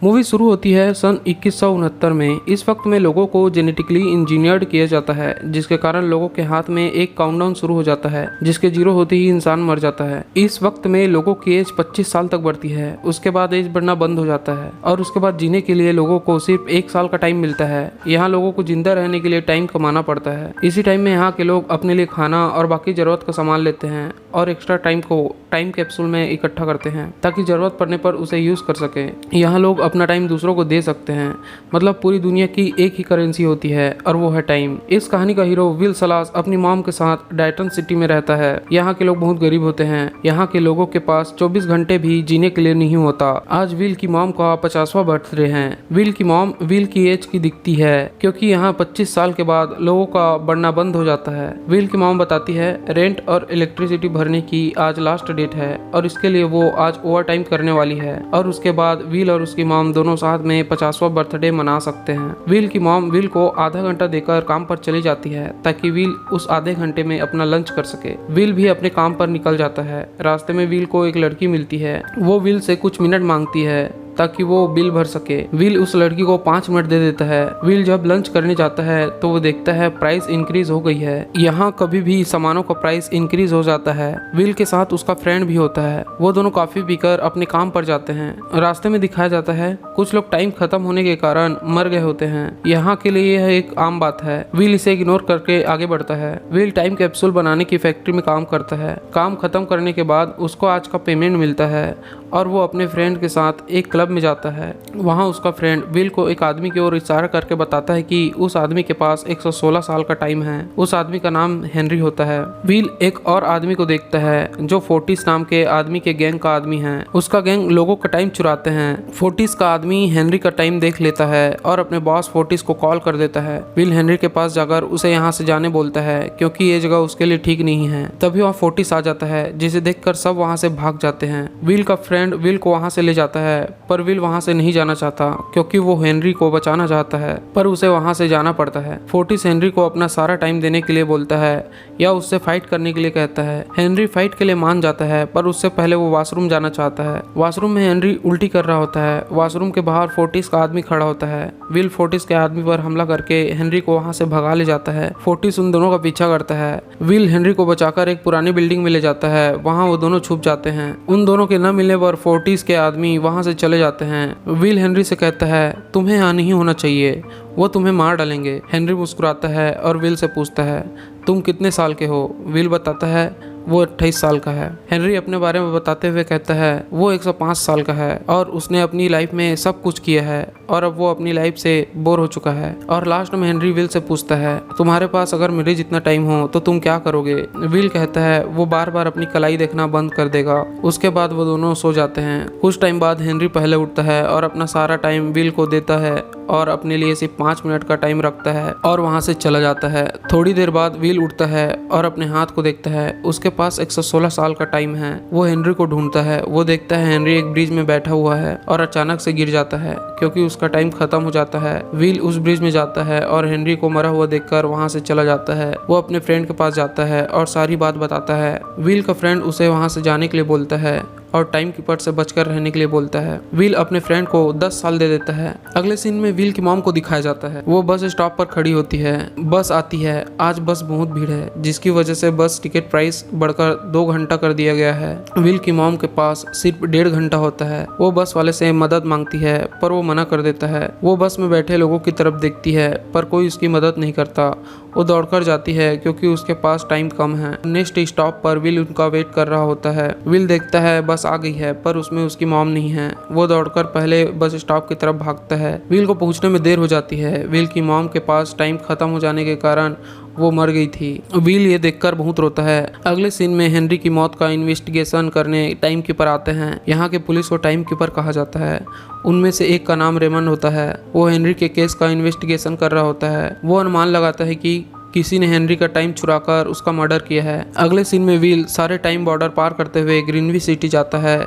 Movie शुरू होती है सन 2169 में। इस वक्त में लोगों को जेनेटिकली इंजीनियर्ड किया जाता है, जिसके कारण लोगों के हाथ में एक काउंटडाउन शुरू हो जाता है, जिसके 0 होते ही इंसान मर जाता है। इस वक्त में लोगों की एज 25 साल तक बढ़ती है, उसके बाद एज बढ़ना बंद हो जाता है और उसके बाद जीने के लिए लोगों को सिर्फ 1 साल का टाइम मिलता है। यहाँ लोगों को जिंदा रहने के लिए टाइम कमाना पड़ता है। इसी टाइम में यहाँ के लोग अपने लिए खाना और बाकी जरूरत का सामान लेते हैं और एक्स्ट्रा टाइम को टाइम कैप्सूल में इकट्ठा करते हैं ताकि जरूरत पड़ने पर उसे यूज कर सके। यहाँ लोग अपना टाइम दूसरों को दे सकते हैं, मतलब पूरी दुनिया की एक ही करेंसी होती है और वो है टाइम। इस कहानी का हीरो विल सलास अपनी मॉम के साथ डायटन सिटी में रहता है। यहाँ के लोग बहुत गरीब होते हैं। यहाँ के लोगों के पास 24 घंटे भी जीने के लिए नहीं होता। आज विल की मॉम का 50वां बर्थडे है। विल की मॉम विल की एज की दिखती है क्योंकि यहाँ 25 साल के बाद लोगों का बढ़ना बंद हो जाता है। विल की मॉम बताती है रेंट और इलेक्ट्रिसिटी भरने की आज लास्ट डेट है और इसके लिए वो आज ओवर टाइम करने वाली है और उसके बाद विल और उसकी मॉम दोनों साथ में 50वां बर्थडे मना सकते हैं। विल की मॉम विल को आधा घंटा देकर काम पर चली जाती है ताकि विल उस आधे घंटे में अपना लंच कर सके। विल भी अपने काम पर निकल जाता है। रास्ते में विल को एक लड़की मिलती है। वो विल से कुछ मिनट मांगती है ताकि वो बिल भर सके। विल उस लड़की को 5 मिनट दे देता है। विल जब लंच करने जाता है तो वो देखता है प्राइस इंक्रीज हो गई है। यहाँ कभी भी सामानों का प्राइस इंक्रीज हो जाता है। विल के साथ उसका फ्रेंड भी होता है। वो दोनों काफी पीकर अपने काम पर जाते हैं। रास्ते में दिखाया जाता है कुछ लोग टाइम खत्म होने के कारण मर गए होते हैं। यहाँ के लिए यह एक आम बात है। विल इसे इग्नोर करके आगे बढ़ता है। विल टाइम कैप्सूल बनाने की फैक्ट्री में काम करता है। काम खत्म करने के बाद उसको आज का पेमेंट मिलता है और वो अपने फ्रेंड के साथ एक क्लब में जाता है। वहाँ उसका फ्रेंड विल को एक आदमी की ओर इशारा करके बताता है कि उस आदमी के पास 116 साल का टाइम है। उस आदमी का नाम हेनरी होता है। विल एक और आदमी को देखता है जो फोर्टिस नाम के आदमी के गैंग का आदमी है। उसका गैंग लोगों का टाइम चुराते हैं। फोर्टिस का आदमी हेनरी का टाइम देख लेता है और अपने बॉस फोर्टिस को कॉल कर देता है। विल हेनरी के पास जाकर उसे यहाँ से जाने बोलता है क्योंकि ये जगह उसके लिए ठीक नहीं है। तभी वहाँ फोर्टिस आ जाता है जिसे देखकर सब वहाँ से भाग जाते हैं। विल का फ्रेंड विल को वहाँ से ले जाता है पर विल वहाँ से नहीं जाना चाहता क्योंकि वो हेनरी को बचाना चाहता है, पर उसे वहाँ से जाना पड़ता है। फोर्टिस हेनरी को अपना सारा टाइम देने के लिए बोलता है या उससे फाइट करने के लिए कहता है। हेनरी फाइट के लिए मान जाता है पर उससे पहले वो वॉशरूम जाना चाहता है। वॉशरूम में हेनरी उल्टी कर रहा होता है। वॉशरूम के बाहर फोर्टिस का आदमी खड़ा होता है। विल फोर्टिस के आदमी पर हमला करके हेनरी को वहाँ से भगा ले जाता है। फोर्टिस उन दोनों का पीछा करता है। विल हेनरी को बचाकर एक पुरानी बिल्डिंग में ले जाता है। वहाँ वो दोनों छुप जाते हैं। उन दोनों के न मिलने पर फोर्टिस के आदमी वहाँ से चले जाते हैं। विल हेनरी से कहता है तुम्हें यहाँ नहीं होना चाहिए, वो तुम्हें मार डालेंगे। हेनरी मुस्कुराता है और विल से पूछता है तुम कितने साल के हो। विल बताता है वो 28 साल का है। हेनरी अपने बारे में बताते हुए कहता है वो 105 साल का है और उसने अपनी लाइफ में सब कुछ किया है और अब वो अपनी लाइफ से बोर हो चुका है। और लास्ट में हेनरी विल से पूछता है तुम्हारे पास अगर मेरे जितना टाइम हो तो तुम क्या करोगे। विल कहता है वो बार बार अपनी कलाई देखना बंद कर देगा। उसके बाद वो दोनों सो जाते हैं। कुछ टाइम बाद हेनरी पहले उठता है और अपना सारा टाइम विल को देता है और अपने लिए सिर्फ 5 मिनट का टाइम रखता है और वहाँ से चला जाता है। थोड़ी देर बाद विल उठता है और अपने हाथ को देखता है। उसके पास 116 साल का टाइम है। वो हेनरी को ढूंढता है। वो देखता है हेनरी एक ब्रिज में बैठा हुआ है और अचानक से गिर जाता है क्योंकि उसका टाइम खत्म हो जाता है। विल उस ब्रिज में जाता है और हेनरी को मरा हुआ देखकर वहाँ से चला जाता है। वो अपने फ्रेंड के पास जाता है और सारी बात बताता है। विल का फ्रेंड उसे वहाँ से जाने के लिए बोलता है और टाइम कीपर से बचकर रहने के लिए बोलता है। विल अपने फ्रेंड को 10 साल दे देता है। अगले सीन में विल की मॉम को दिखाया जाता है। वो बस स्टॉप पर खड़ी होती है। बस आती है। आज बस बहुत भीड़ है जिसकी वजह से बस टिकट प्राइस बढ़कर 2 घंटा कर दिया गया है। विल की मॉम के पास सिर्फ 1.5 घंटा होता है। वो बस वाले से मदद मांगती है पर वो मना कर देता है। वो बस में बैठे लोगों की तरफ देखती है पर कोई उसकी मदद नहीं करता। वो दौड़कर जाती है क्योंकि उसके पास टाइम कम है। नेक्स्ट स्टॉप पर विल उनका वेट कर रहा होता है। विल देखता है बस आ गई है पर उसमें उसकी मॉम नहीं है। वो दौड़कर पहले बस स्टॉप की तरफ भागता है। विल को पहुंचने में देर हो जाती है। विल की मॉम के पास टाइम खत्म हो जाने के कारण वो मर गई थी। विल ये देखकर बहुत रोता है। अगले सीन में हेनरी की मौत का इन्वेस्टिगेशन करने टाइम कीपर आते हैं। यहाँ के पुलिस को टाइम कीपर कहा जाता है। उनमें से एक का नाम रेमंड होता है। वो हेनरी के केस का इन्वेस्टिगेशन कर रहा होता है। वो अनुमान लगाता है कि किसी ने हेनरी का टाइम चुराकर उसका मर्डर किया है। अगले सीन में व्हील सारे टाइम बॉर्डर पार करते हुए ग्रीनवी सिटी जाता है।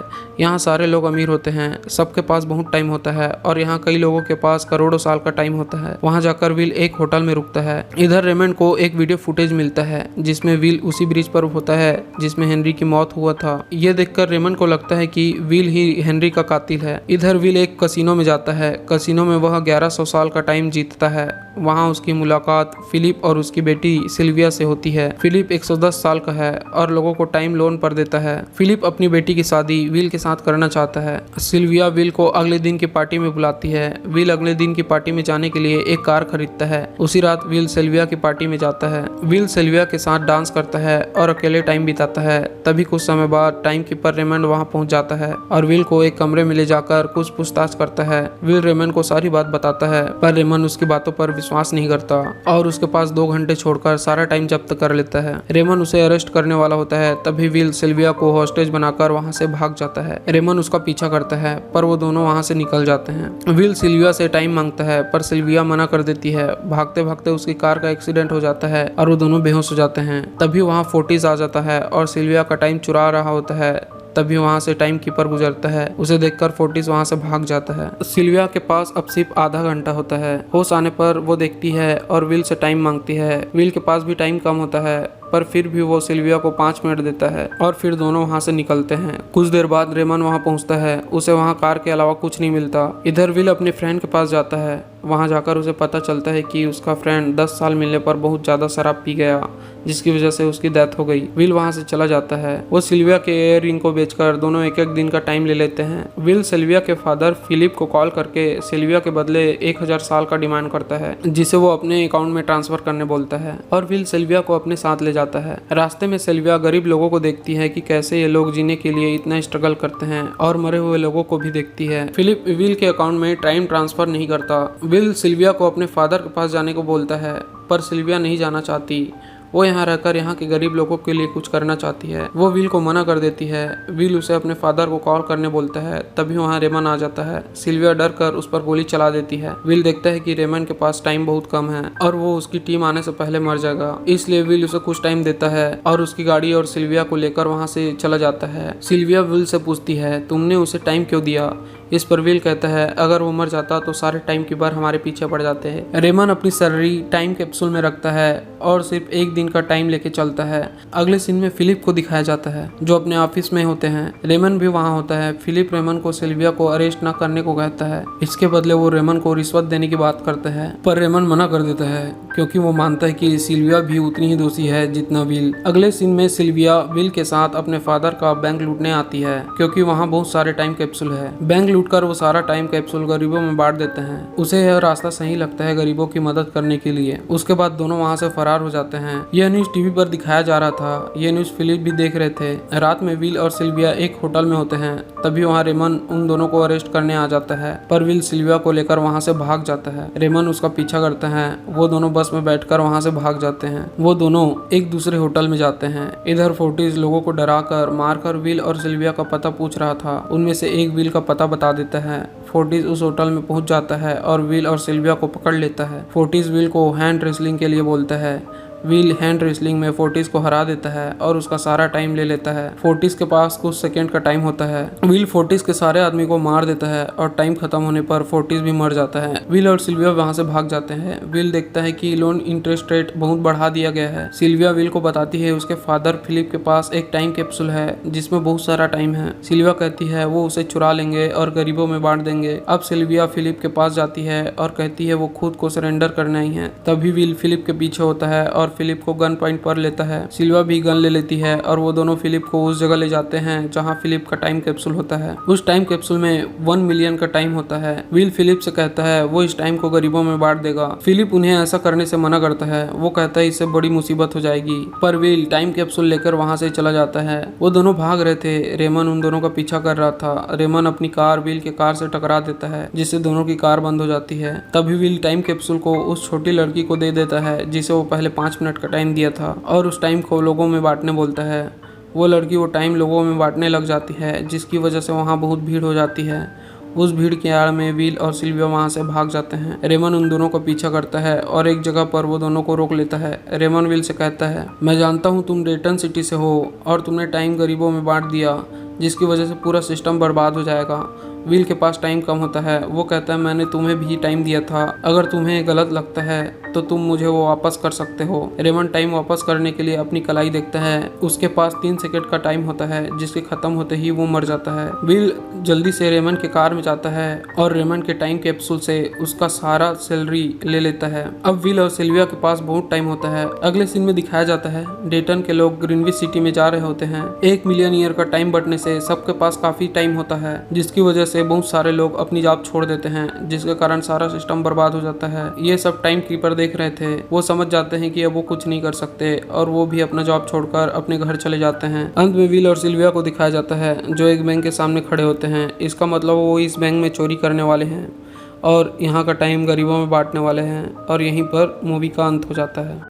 यहाँ सारे लोग अमीर होते हैं, सबके पास बहुत टाइम होता है और यहाँ कई लोगों के पास करोड़ों साल का टाइम होता है। वहाँ जाकर व्हील एक होटल में रुकता है। इधर रेमंड को एक वीडियो फुटेज मिलता है जिसमें व्हील उसी ब्रिज पर होता है जिसमें हेनरी की मौत हुआ था। ये देखकर रेमंड को लगता है कि व्हील ही हेनरी का कातिल है। इधर व्हील एक कसिनो में जाता है। कसिनो में वह 1100 साल का टाइम जीतता है। वहाँ उसकी मुलाकात फिलिप और उसकी बेटी सिल्विया से होती है। फिलिप 110 साल का है और लोगों को टाइम लोन पर देता है। फिलिप अपनी बेटी की शादी व्हील के साथ करना चाहता है। सिल्विया व्हील को अगले दिन की पार्टी में बुलाती है। व्हील अगले दिन की पार्टी में जाने के लिए एक कार खरीदता है। उसी रात व्हील सिल्विया की पार्टी में जाता है। व्हील सिल्विया के साथ डांस करता है और अकेले टाइम बिताता है। तभी कुछ समय बाद टाइम कीपर रेमंड वहाँ पहुँच जाता है और व्हील को एक कमरे में ले जाकर कुछ पूछताछ करता है। व्हील रेमंड को सारी बात बताता है पर रेमंड उसकी बातों पर विश्वास नहीं करता और उसके पास 2 घंटे छोड़कर सारा टाइम जब्त कर लेता है। रेमंड उसे अरेस्ट करने वाला होता है तभी व्हील सिल्विया को हॉस्टेज बनाकर वहां से भाग जाता है। रेमंड उसका पीछा करता है पर वो दोनों वहां से निकल जाते हैं। व्हील सिल्विया से टाइम मांगता है पर सिल्विया मना कर देती है। भागते भागते उसकी कार का एक्सीडेंट हो जाता है और वो दोनों बेहोश हो जाते हैं। तभी वहाँ फोर्टिस आ जाता है और सिल्विया का टाइम चुरा रहा होता है। तभी वहाँ से टाइम कीपर गुजरता है। उसे देखकर फोर्टिस वहाँ से भाग जाता है। सिल्विया के पास अब सिर्फ आधा घंटा होता है। होश आने पर वो देखती है और व्हील से टाइम मांगती है। व्हील के पास भी टाइम कम होता है पर फिर भी वो सिल्विया को 5 मिनट देता है और फिर दोनों वहाँ से निकलते हैं। कुछ देर बाद रेमन वहाँ पहुँचता है। उसे वहाँ कार के अलावा कुछ नहीं मिलता। इधर व्हील अपने फ्रेंड के पास जाता है। वहाँ जाकर उसे पता चलता है कि उसका फ्रेंड 10 साल मिलने पर बहुत ज़्यादा शराब पी गया जिसकी वजह से उसकी डेथ हो गई। व्हील वहाँ से चला जाता है। वो सिल्विया के इयर रिंग को बेचकर दोनों एक एक दिन का टाइम ले लेते हैं। व्हील सिल्विया के फादर फिलिप को कॉल करके सिल्विया के बदले 1000 साल का डिमांड करता है जिसे वो अपने अकाउंट में ट्रांसफर करने बोलता है और व्हील सिल्विया को अपने साथ ले जाता है। रास्ते में सिल्विया गरीब लोगों को देखती है कि कैसे ये लोग जीने के लिए इतना स्ट्रगल करते हैं और मरे हुए लोगों को भी देखती है। फिलिप व्हील के अकाउंट में टाइम ट्रांसफर नहीं करता। व्हील सिल्विया को अपने फादर के पास जाने को बोलता है पर सिल्विया नहीं जाना चाहती। वो यहाँ रहकर यहाँ के गरीब लोगों के लिए कुछ करना चाहती है। वो व्हील को मना कर देती है। व्हील उसे अपने फादर को कॉल करने बोलता है। तभी वहाँ रेमन आ जाता है। सिल्विया डर कर उस पर गोली चला देती है। व्हील देखता है कि रेमन के पास टाइम बहुत कम है और वो उसकी टीम आने से पहले मर जाएगा, इसलिए व्हील उसे कुछ टाइम देता है और उसकी गाड़ी और सिल्विया को लेकर वहाँ से चला जाता है। सिल्विया व्हील से पूछती है तुमने उसे टाइम क्यों दिया। इस पर व्हील कहता है अगर वो मर जाता तो सारे टाइम कीपर हमारे पीछे पड़ जाते हैं। रेमन अपनी सैलरी टाइम कैप्सूल में रखता है और सिर्फ एक दिन का टाइम लेके चलता है। अगले सीन में फिलिप को दिखाया जाता है जो अपने ऑफिस में होते हैं। रेमन भी वहाँ होता है। फिलिप रेमन को सिल्विया को अरेस्ट न करने को कहता है। इसके बदले वो रेमन को रिश्वत देने की बात करता है पर रेमन मना कर देता है क्योंकि वो मानता है कि सिल्विया भी उतनी ही दोषी है जितना व्हील। अगले सीन में सिल्विया व्हील के साथ अपने फादर का बैंक लूटने आती है क्योंकि वहाँ बहुत सारे टाइम कैप्सूल है। बैंक लूटकर वो सारा टाइम कैप्सूल गरीबों में बांट देते हैं। उसे यह रास्ता सही लगता है गरीबों की मदद करने के लिए। उसके बाद दोनों वहाँ से फरार हो जाते हैं। यह न्यूज टीवी पर दिखाया जा रहा था। यह न्यूज फिलिप भी देख रहे थे। रात में व्हील और सिल्विया एक होटल में होते हैं। तभी वहाँ रेमन उन दोनों को अरेस्ट करने आ जाता है पर व्हील सिल्विया को लेकर वहाँ से भाग जाता है। रेमन उसका पीछा करता है। वो दोनों बस में बैठकर वहाँ से भाग जाते हैं। वो दोनों एक दूसरे होटल में जाते हैं। इधर फोर्टिस लोगों को डराकर मारकर व्हील और सिल्विया का पता पूछ रहा था। उनमें से एक व्हील का पता बता देता है। फोर्टिस उस होटल में पहुंच जाता है और व्हील और सिल्विया को पकड़ लेता है। फोर्टिस व्हील को हैंड रेसलिंग के लिए बोलता है। व्हील हैंड रेसलिंग में फोर्टिस को हरा देता है और उसका सारा टाइम ले लेता है। फोर्टिस के पास कुछ सेकंड का टाइम होता है। व्हील फोर्टिस के सारे आदमी को मार देता है और टाइम खत्म होने पर फोर्टिस भी मर जाता है। व्हील और सिल्विया वहां से भाग जाते हैं। व्हील देखता है कि लोन इंटरेस्ट रेट बहुत बढ़ा दिया गया है। सिल्विया व्हील को बताती है उसके फादर फिलिप के पास एक टाइम कैप्सूल है जिसमें बहुत सारा टाइम है। सिल्विया कहती है वो उसे चुरा लेंगे और गरीबों में बांट देंगे। अब सिल्विया फिलिप के पास जाती है और कहती है वो खुद को सरेंडर करना ही है। तभी व्हील फिलिप के पीछे होता है और फिलिप को गन पॉइंट पर लेता है। सिल्विया भी गन ले लेती है और वो दोनों फिलिप को उस जगह ले जाते हैं जहां फिलिप का टाइम कैप्सूल होता है। उस टाइम कैप्सूल में 1 मिलियन का टाइम होता है। व्हील फिलिप से कहता है वो इस टाइम को गरीबों में बांट देगा। फिलिप उन्हें ऐसा करने से मना करता है। वो कहता है इससे बड़ी मुसीबत हो जाएगी पर व्हील टाइम कैप्सूल लेकर वहां से चला जाता है। वो दोनों भाग रहे थे। रेमन उन दोनों का पीछा कर रहा था। रेमन अपनी कार व्हील के कार से टकरा देता है जिससे दोनों की कार बंद हो जाती है। तभी व्हील टाइम कैप्सूल को उस छोटी लड़की को दे देता है जिसे वो पहले 5 मिनट का टाइम दिया था और उस टाइम को लोगों में बांटने बोलता है। वो लड़की वो टाइम लोगों में बांटने लग जाती है जिसकी वजह से वहाँ बहुत भीड़ हो जाती है। उस भीड़ की आड़ में विल और सिल्विया वहां से भाग जाते हैं। रेमन उन दोनों को पीछा करता है और एक जगह पर वो दोनों को रोक लेता है। रेमन विल से कहता है, मैं जानता हूँ तुम डेटन सिटी से हो और तुमने टाइम गरीबों में बांट दिया, जिसकी वजह से पूरा सिस्टम बर्बाद हो जाएगा। विल के पास टाइम कम होता है। वो कहता है, मैंने तुम्हें भी टाइम दिया था, अगर तुम्हें गलत लगता है तो तुम मुझे वो वापस कर सकते हो। रेमन टाइम वापस करने के लिए अपनी कलाई देखता है। उसके पास 3 सेकंड का टाइम होता है, जिसके खत्म होते ही वो मर जाता है। विल जल्दी से रेमन के कार में जाता है और रेमन के टाइम कैप्सूल से उसका सारा सैलरी ले लेता है। अब विल और सिल्विया के पास बहुत टाइम होता है। अगले सीन में दिखाया जाता है, डेटन के लोग ग्रीनविच सिटी में जा रहे होते हैं। 1 मिलियन ईयर का टाइम बटने से सबके पास काफी टाइम होता है, जिसकी वजह से बहुत सारे लोग अपनी जॉब छोड़ देते हैं, जिसके कारण सारा सिस्टम बर्बाद हो जाता है। ये सब टाइम कीपर देख रहे थे। वो समझ जाते हैं कि अब वो कुछ नहीं कर सकते और वो भी अपना जॉब छोड़कर अपने घर चले जाते हैं। अंत में विल और सिल्विया को दिखाया जाता है जो एक बैंक के सामने खड़े होते हैं। इसका मतलब वो इस बैंक में चोरी करने वाले हैं और यहाँ का टाइम गरीबों में बांटने वाले हैं और यहीं पर मूवी का अंत हो जाता है।